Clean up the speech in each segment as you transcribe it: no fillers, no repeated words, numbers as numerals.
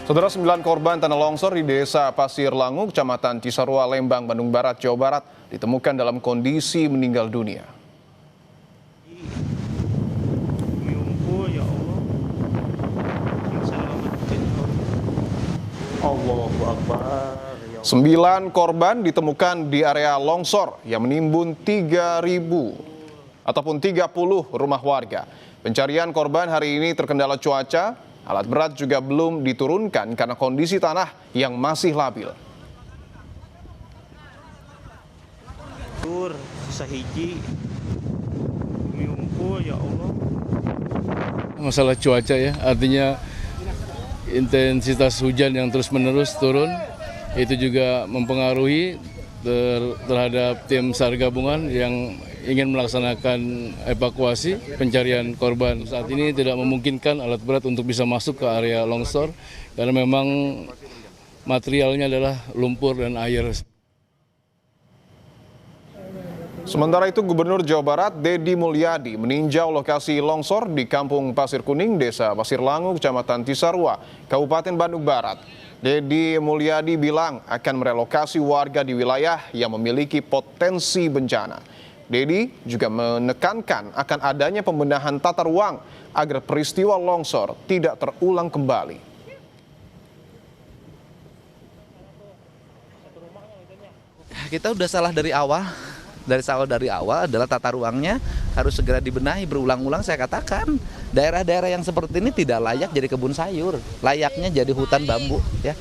Saudara, 9 korban tanah longsor di Desa Pasir Langu, Kecamatan Cisarua, Lembang, Bandung Barat, Jawa Barat ditemukan dalam kondisi meninggal dunia. Allahu Akbar. 9 korban ditemukan di area longsor yang menimbun 30 rumah warga. Pencarian korban hari ini terkendala cuaca. Alat berat juga belum diturunkan karena kondisi tanah yang masih labil. Susah hiji. Miungku ya Allah. Masalah cuaca ya, artinya intensitas hujan yang terus-menerus turun, itu juga mempengaruhi terhadap tim SAR gabungan yang ingin melaksanakan evakuasi pencarian korban. Saat ini tidak memungkinkan alat berat untuk bisa masuk ke area longsor karena memang materialnya adalah lumpur dan air. Sementara itu, Gubernur Jawa Barat Deddy Mulyadi meninjau lokasi longsor di Kampung Pasir Kuning, Desa Pasir Langu, Kecamatan Cisarua, Kabupaten Bandung Barat. Deddy Mulyadi bilang akan merelokasi warga di wilayah yang memiliki potensi bencana. Deddy juga menekankan akan adanya pembenahan tata ruang agar peristiwa longsor tidak terulang kembali. Kita udah salah dari awal. Dari awal adalah tata ruangnya harus segera dibenahi. Berulang-ulang saya katakan, daerah-daerah yang seperti ini tidak layak jadi kebun sayur, layaknya jadi hutan bambu. Ya,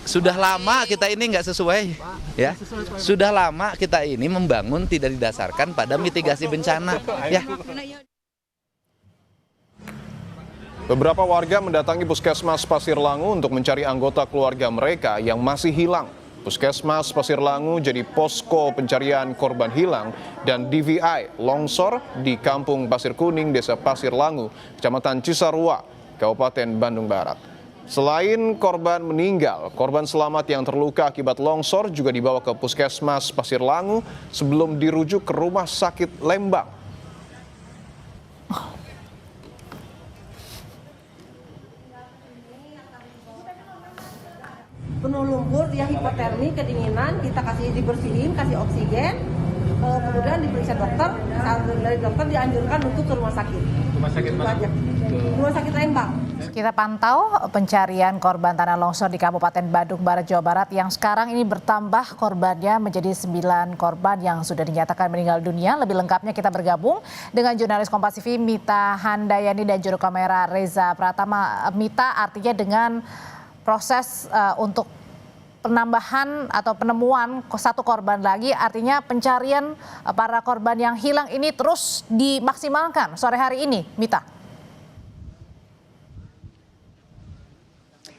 sudah lama kita ini nggak sesuai. Ya, sudah lama kita ini membangun tidak didasarkan pada mitigasi bencana. Ya. Beberapa warga mendatangi Puskesmas Pasir Langu untuk mencari anggota keluarga mereka yang masih hilang. Puskesmas Pasir Langu jadi posko pencarian korban hilang dan DVI longsor di Kampung Pasir Kuning, Desa Pasir Langu, Kecamatan Cisarua, Kabupaten Bandung Barat. Selain korban meninggal, korban selamat yang terluka akibat longsor juga dibawa ke Puskesmas Pasir Langu sebelum dirujuk ke Rumah Sakit Lembang. Penuh lumpur, dia hipotermi, kedinginan, kita kasih dibersihin, kasih oksigen, kemudian diperiksa dokter, dari dokter dianjurkan untuk ke rumah sakit. Rumah sakit mana? Rumah sakit Lembang. Kita pantau pencarian korban tanah longsor di Kabupaten Bandung Barat, Jawa Barat yang sekarang ini bertambah korbannya menjadi 9 korban yang sudah dinyatakan meninggal dunia. Lebih lengkapnya kita bergabung dengan jurnalis Kompas TV Mita Handayani dan juru kamera Reza Pratama. Mita, artinya dengan proses untuk penambahan atau penemuan 1 korban lagi, artinya pencarian para korban yang hilang ini terus dimaksimalkan sore hari ini, Mita.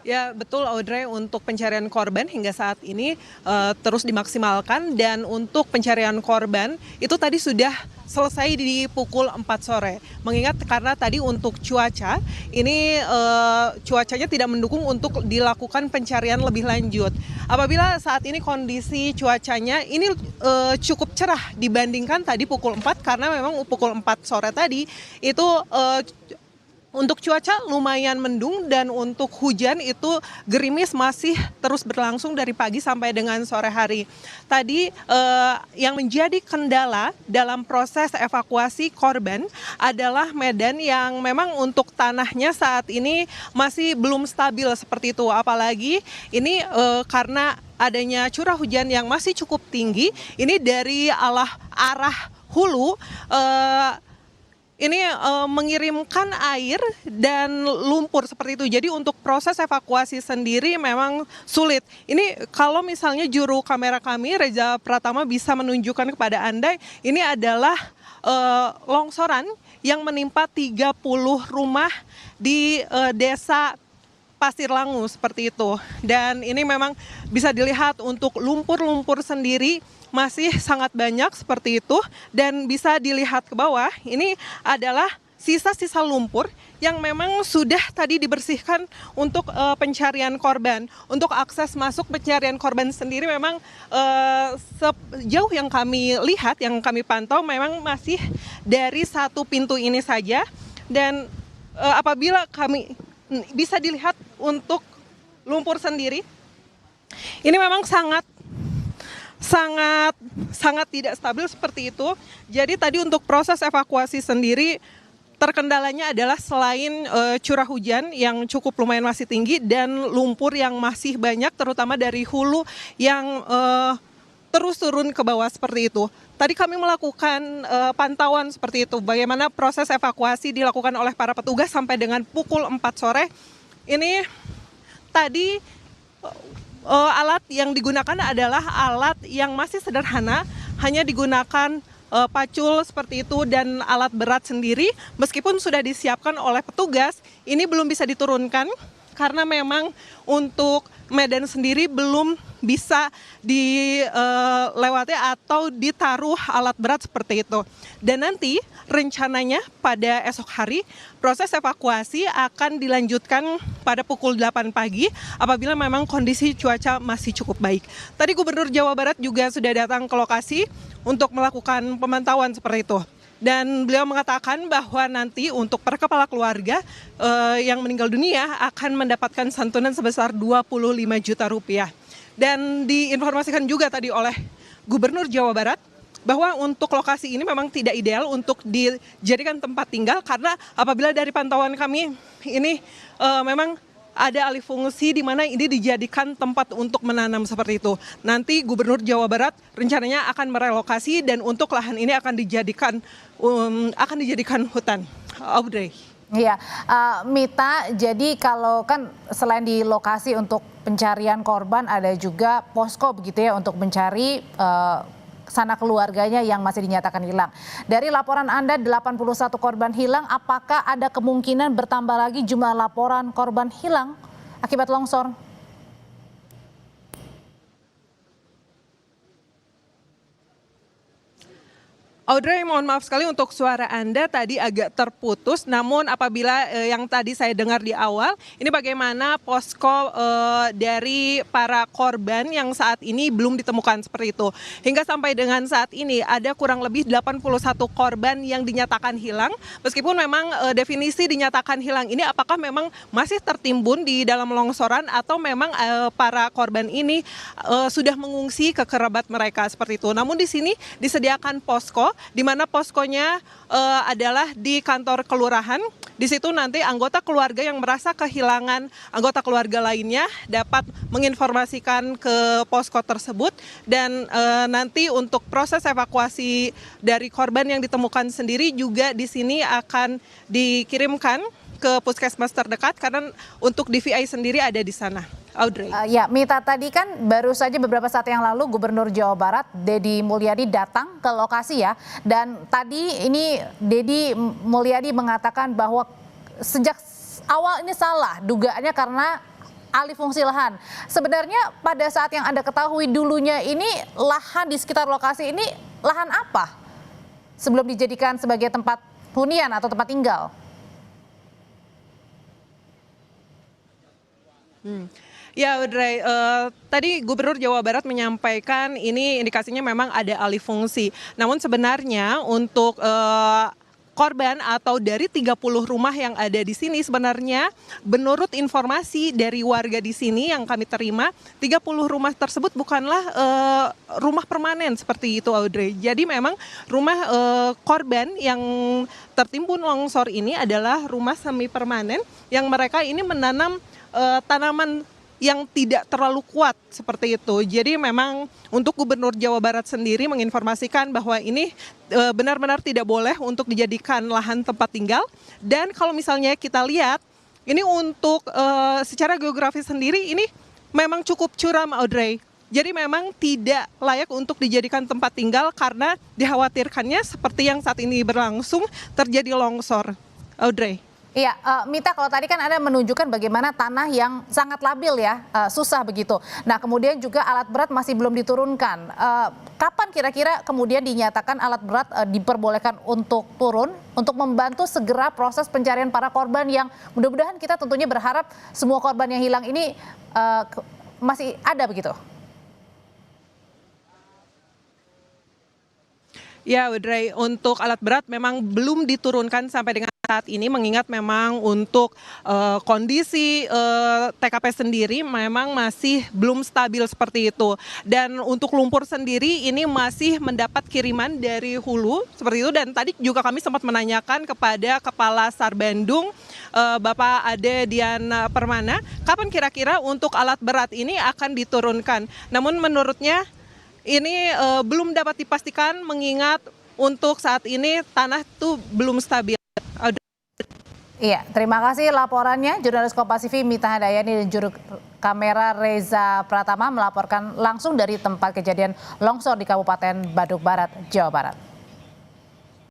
Ya betul Audrey, untuk pencarian korban hingga saat ini terus dimaksimalkan, dan untuk pencarian korban itu tadi sudah selesai di pukul 4 sore. Mengingat karena tadi untuk cuaca, ini cuacanya tidak mendukung untuk dilakukan pencarian lebih lanjut. Apabila saat ini kondisi cuacanya ini cukup cerah dibandingkan tadi pukul 4, karena memang pukul 4 sore tadi itu untuk cuaca lumayan mendung, dan untuk hujan itu gerimis masih terus berlangsung dari pagi sampai dengan sore hari. Tadi yang menjadi kendala dalam proses evakuasi korban adalah medan yang memang untuk tanahnya saat ini masih belum stabil seperti itu. Apalagi ini karena adanya curah hujan yang masih cukup tinggi, ini dari arah hulu ini mengirimkan air dan lumpur seperti itu. Jadi untuk proses evakuasi sendiri memang sulit. Ini kalau misalnya juru kamera kami Reza Pratama bisa menunjukkan kepada Anda, ini adalah longsoran yang menimpa 30 rumah di desa Pasir Langu seperti itu. Dan ini memang bisa dilihat untuk lumpur-lumpur sendiri masih sangat banyak seperti itu, dan bisa dilihat ke bawah ini adalah sisa-sisa lumpur yang memang sudah tadi dibersihkan untuk pencarian korban. Untuk akses masuk pencarian korban sendiri memang sejauh yang kami lihat, yang kami pantau memang masih dari 1 pintu ini saja, dan apabila kami bisa dilihat untuk lumpur sendiri. Ini memang sangat tidak stabil seperti itu. Jadi tadi untuk proses evakuasi sendiri terkendalanya adalah selain curah hujan yang cukup lumayan masih tinggi dan lumpur yang masih banyak terutama dari hulu yang terus turun ke bawah seperti itu. Tadi kami melakukan pantauan seperti itu, bagaimana proses evakuasi dilakukan oleh para petugas sampai dengan pukul 4 sore. Ini tadi alat yang digunakan adalah alat yang masih sederhana, hanya digunakan pacul seperti itu dan alat berat sendiri. Meskipun sudah disiapkan oleh petugas, ini belum bisa diturunkan karena memang untuk medan sendiri belum bisa dilewati atau ditaruh alat berat seperti itu. Dan nanti rencananya pada esok hari proses evakuasi akan dilanjutkan pada pukul 8 pagi apabila memang kondisi cuaca masih cukup baik. Tadi Gubernur Jawa Barat juga sudah datang ke lokasi untuk melakukan pemantauan seperti itu. Dan beliau mengatakan bahwa nanti untuk per kepala keluarga yang meninggal dunia akan mendapatkan santunan sebesar 25 juta rupiah. Dan diinformasikan juga tadi oleh Gubernur Jawa Barat bahwa untuk lokasi ini memang tidak ideal untuk dijadikan tempat tinggal karena apabila dari pantauan kami ini memang ada alih fungsi di mana ini dijadikan tempat untuk menanam seperti itu. Nanti Gubernur Jawa Barat rencananya akan merelokasi dan untuk lahan ini akan dijadikan hutan. Audrey. Iya, Mita, jadi kalau kan selain di lokasi untuk pencarian korban ada juga posko begitu ya untuk mencari sanak keluarganya yang masih dinyatakan hilang. Dari laporan Anda 81 korban hilang, apakah ada kemungkinan bertambah lagi jumlah laporan korban hilang akibat longsor? Audrey, mohon maaf sekali untuk suara Anda tadi agak terputus, namun apabila yang tadi saya dengar di awal, ini bagaimana posko dari para korban yang saat ini belum ditemukan seperti itu. Hingga sampai dengan saat ini ada kurang lebih 81 korban yang dinyatakan hilang, meskipun memang definisi dinyatakan hilang ini apakah memang masih tertimbun di dalam longsoran atau memang para korban ini sudah mengungsi ke kerabat mereka seperti itu. Namun di sini disediakan posko, di mana poskonya adalah di kantor kelurahan. Di situ nanti anggota keluarga yang merasa kehilangan anggota keluarga lainnya dapat menginformasikan ke posko tersebut dan nanti untuk proses evakuasi dari korban yang ditemukan sendiri juga di sini akan dikirimkan ke puskesmas terdekat karena untuk DVI sendiri ada di sana. Audrey. Ya, Mita, tadi kan baru saja beberapa saat yang lalu Gubernur Jawa Barat Deddy Mulyadi datang ke lokasi ya. Dan tadi ini Deddy Mulyadi mengatakan bahwa sejak awal ini salah dugaannya karena alih fungsi lahan. Sebenarnya pada saat yang Anda ketahui dulunya ini lahan di sekitar lokasi ini lahan apa? Sebelum dijadikan sebagai tempat hunian atau tempat tinggal? Ya, Audrey, tadi Gubernur Jawa Barat menyampaikan ini indikasinya memang ada alih fungsi. Namun sebenarnya untuk korban atau dari 30 rumah yang ada di sini sebenarnya menurut informasi dari warga di sini yang kami terima, 30 rumah tersebut bukanlah rumah permanen seperti itu, Audrey. Jadi memang rumah korban yang tertimbun longsor ini adalah rumah semi permanen yang mereka ini menanam tanaman yang tidak terlalu kuat seperti itu. Jadi memang untuk Gubernur Jawa Barat sendiri menginformasikan bahwa ini benar-benar tidak boleh untuk dijadikan lahan tempat tinggal. Dan kalau misalnya kita lihat, ini untuk secara geografis sendiri ini memang cukup curam, Audrey. Jadi memang tidak layak untuk dijadikan tempat tinggal karena dikhawatirkannya seperti yang saat ini berlangsung terjadi longsor. Audrey. Iya, Mita, kalau tadi kan Anda menunjukkan bagaimana tanah yang sangat labil ya, susah begitu. Nah, kemudian juga alat berat masih belum diturunkan. Kapan kira-kira kemudian dinyatakan alat berat diperbolehkan untuk turun, untuk membantu segera proses pencarian para korban yang mudah-mudahan kita tentunya berharap semua korban yang hilang ini masih ada begitu? Ya, Audrey, untuk alat berat memang belum diturunkan sampai dengan saat ini, mengingat memang untuk kondisi TKP sendiri memang masih belum stabil seperti itu. Dan untuk lumpur sendiri ini masih mendapat kiriman dari hulu seperti itu. Dan tadi juga kami sempat menanyakan kepada Kepala SAR Bandung, Bapak Ade Dian Permana, kapan kira-kira untuk alat berat ini akan diturunkan. Namun menurutnya ini belum dapat dipastikan mengingat untuk saat ini tanah itu belum stabil. Iya, terima kasih laporannya. Jurnalis Kompas TV Mita Handayani dan juru kamera Reza Pratama melaporkan langsung dari tempat kejadian longsor di Kabupaten Badung Barat, Jawa Barat.